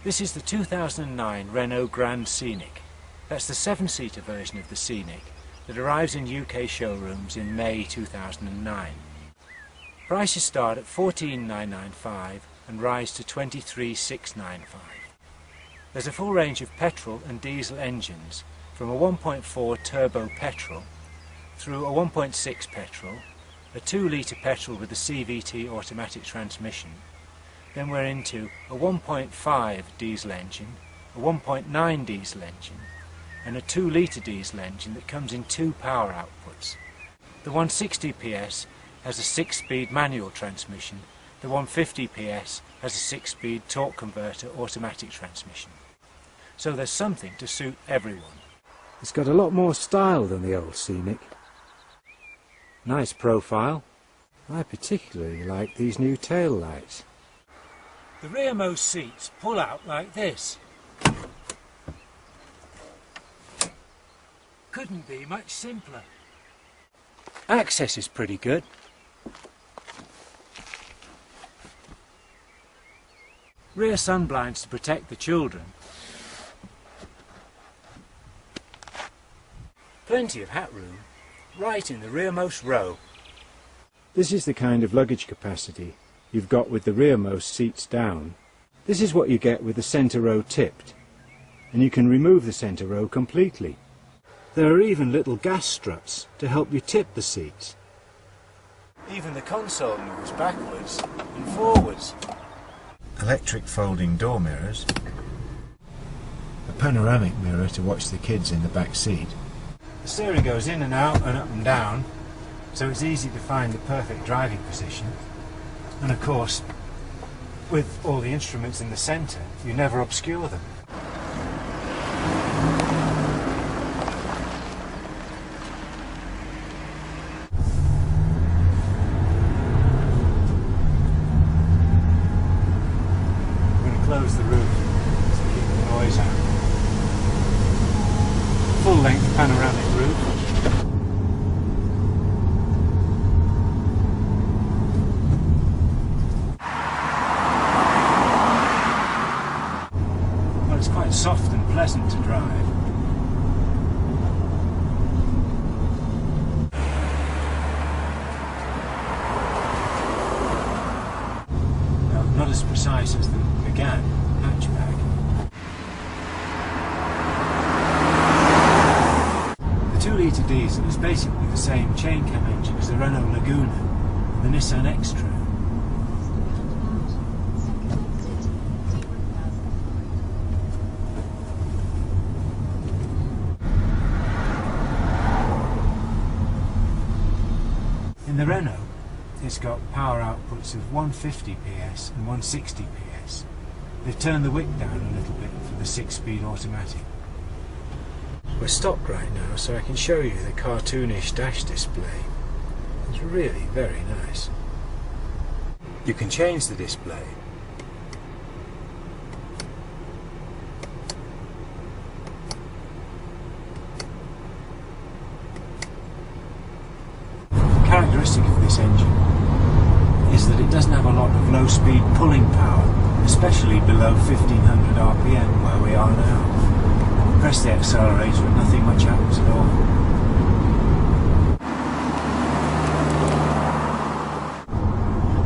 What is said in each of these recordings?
This is the 2009 Renault Grand Scenic. That's the 7-seater version of the Scenic that arrives in UK showrooms in May 2009. Prices start at $14,995 and rise to $23,695. There's a full range of petrol and diesel engines, from a 1.4 turbo petrol through a 1.6 petrol, a 2-litre petrol with a CVT automatic transmission. Then we're into a 1.5 diesel engine, a 1.9 diesel engine, and a 2-litre diesel engine that comes in 2 power outputs. The 160 PS has a 6-speed manual transmission, the 150 PS has a 6-speed torque converter automatic transmission. So there's something to suit everyone. It's got a lot more style than the old Scenic. Nice profile. I particularly like these new tail lights. The rearmost seats pull out like this. Couldn't be much simpler. Access is pretty good. Rear sunblinds to protect the children. Plenty of hat room, right in the rearmost row. This is the kind of luggage capacity you've got with the rearmost seats down. This is what you get with the centre row tipped, and you can remove the centre row completely. There are even little gas struts to help you tip the seats. Even the console moves backwards and forwards. Electric folding door mirrors. A panoramic mirror to watch the kids in the back seat. The steering goes in and out and up and down, so it's easy to find the perfect driving position. And of course, with all the instruments in the centre, you never obscure them. I'm going to close the roof to keep the noise out. Full-length panoramic roof. It's quite soft and pleasant to drive. Well, not as precise as the Megane hatchback. The 2-litre diesel is basically the same chain cam engine as the Renault Laguna and the Nissan X-Trail. In the Renault, it's got power outputs of 150 PS and 160 PS. They've turned the wick down a little bit for the 6-speed automatic. We're stopped right now, so I can show you the cartoonish dash display. It's really very nice. You can change the display. The characteristic of this engine is that it doesn't have a lot of low-speed pulling power, especially below 1500 RPM where we are now. Press the accelerator and nothing much happens at all.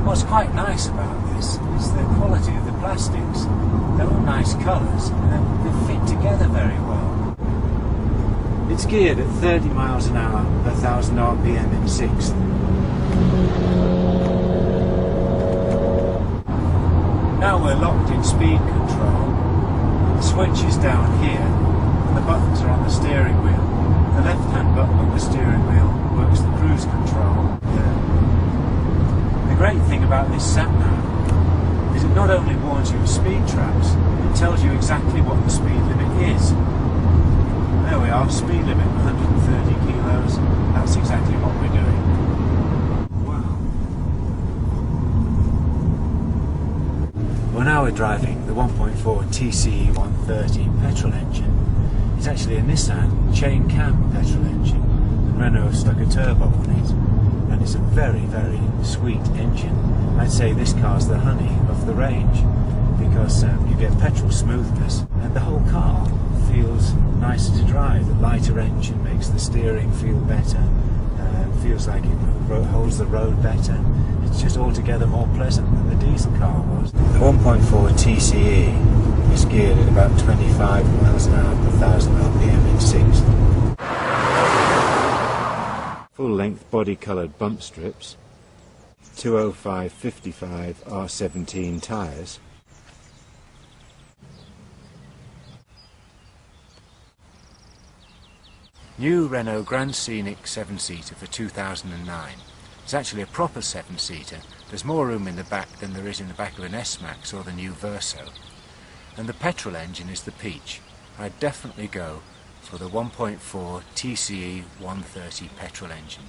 What's quite nice about this is the quality of the plastics. They're all nice colours and they fit together very well. It's geared at 30 miles an hour per 1000 RPM in 6th. Now we're locked in speed control. The switch is down here and the buttons are on the steering wheel. The left-hand button on the steering wheel works the cruise control. The great thing about this sat-nav is it not only warns you of speed traps, it tells you exactly what the speed limit is. There we are, speed limit 130 kilos, that's exactly what we're doing. Wow. Well, now we're driving the 1.4 TCE 130 petrol engine. It's actually a Nissan chain cam petrol engine, and Renault stuck a turbo on it, and it's a very, very sweet engine. I'd say this car's the honey of the range, because you get petrol smoothness, and the whole car feels nicer to drive. The lighter engine makes the steering feel better, feels like it holds the road better. It's just altogether more pleasant than the diesel car was. The 1.4 TCE is geared at about 25 miles an hour per 1,000 RPM in 6. Full-length body-coloured bump strips, 205/55 R17 tyres, New Renault Grand Scenic 7-seater for 2009. It's actually a proper 7-seater. There's more room in the back than there is in the back of an S-Max or the new Verso. And the petrol engine is the peach. I'd definitely go for the 1.4 TCE 130 petrol engine.